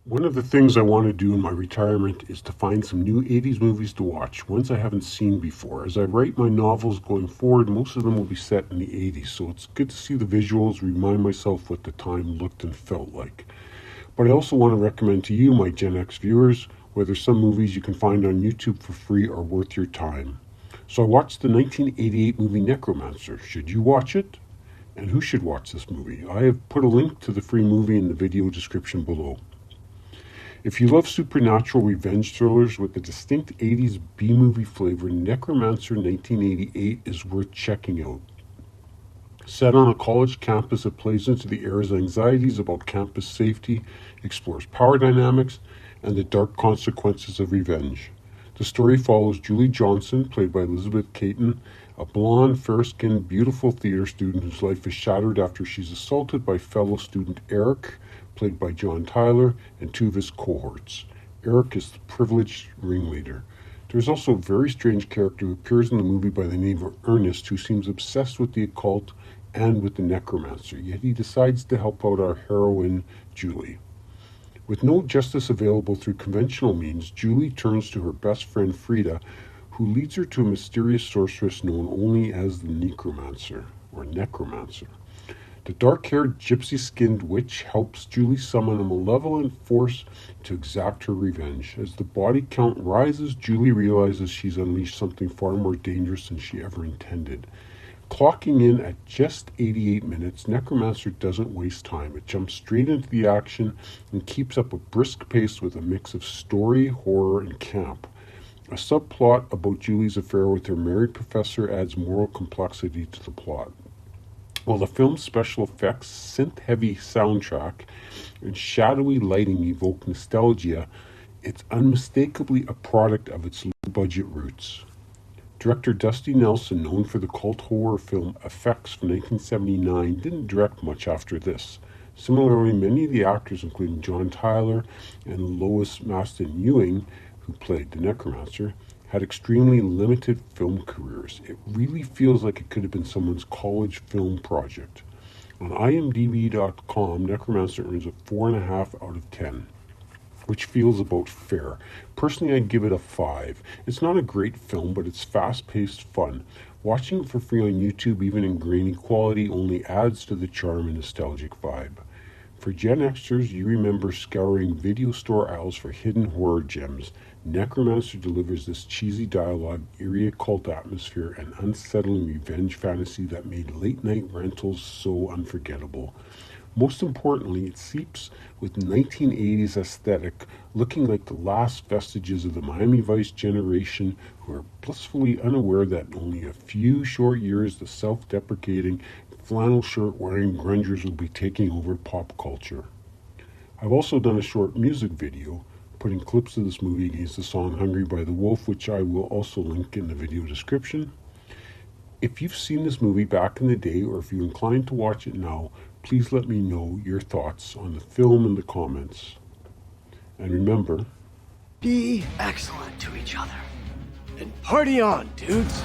One of the things I want to do in my retirement is to find some new 80s movies to watch, ones I haven't seen before. As I write my novels going forward, most of them will be set in the 80s, so it's good to see the visuals, remind myself what the time looked and felt like. But I also want to recommend to you, my Gen X viewers, whether some movies you can find on YouTube for free are worth your time. So I watched the 1988 movie Necromancer. Should you watch it? And who should watch this movie? I have put a link to the free movie in the video description below. If you love supernatural revenge thrillers with a distinct 80s B-movie flavor, Necromancer 1988 is worth checking out. Set on a college campus, it plays into the era's anxieties about campus safety, explores power dynamics, and the dark consequences of revenge. The story follows Julie Johnson, played by Elizabeth Caton, a blonde, fair-skinned, beautiful theater student whose life is shattered after she's assaulted by fellow student Eric, played by John Tyler, and two of his cohorts. Eric is the privileged ringleader. There's also a very strange character who appears in the movie by the name of Ernest, who seems obsessed with the occult and with the necromancer, yet he decides to help out our heroine, Julie. With no justice available through conventional means, Julie turns to her best friend Frida, who leads her to a mysterious sorceress known only as the Necromancer, or Necromancer. The dark-haired, gypsy-skinned witch helps Julie summon a malevolent force to exact her revenge. As the body count rises, Julie realizes she's unleashed something far more dangerous than she ever intended. Clocking in at just 88 minutes, Necromancer doesn't waste time. It jumps straight into the action and keeps up a brisk pace with a mix of story, horror, and camp. A subplot about Julie's affair with her married professor adds moral complexity to the plot. While the film's special effects, synth-heavy soundtrack, and shadowy lighting evoke nostalgia, it's unmistakably a product of its low-budget roots. Director Dusty Nelson, known for the cult horror film Effects from 1979, didn't direct much after this. Similarly, many of the actors, including John Tyler and Lois Maston Ewing, who played the Necromancer, had extremely limited film careers. It really feels like it could have been someone's college film project. On IMDb.com, Necromancer earns a 4.5 out of 10. Which feels about fair. Personally, I'd give it a 5. It's not a great film, but it's fast-paced fun. Watching it for free on YouTube, even in grainy quality, only adds to the charm and nostalgic vibe. For Gen Xers, you remember scouring video store aisles for hidden horror gems. Necromancer delivers this cheesy dialogue, eerie occult atmosphere, and unsettling revenge fantasy that made late-night rentals so unforgettable. Most importantly, it seeps with 1980s aesthetic, looking like the last vestiges of the Miami Vice generation who are blissfully unaware that in only a few short years the self-deprecating, flannel shirt-wearing grungers will be taking over pop culture. I've also done a short music video, putting clips of this movie against the song Hungry by the Wolf, which I will also link in the video description. If you've seen this movie back in the day, or if you're inclined to watch it now, please let me know your thoughts on the film in the comments. And remember, be excellent to each other. And party on, dudes!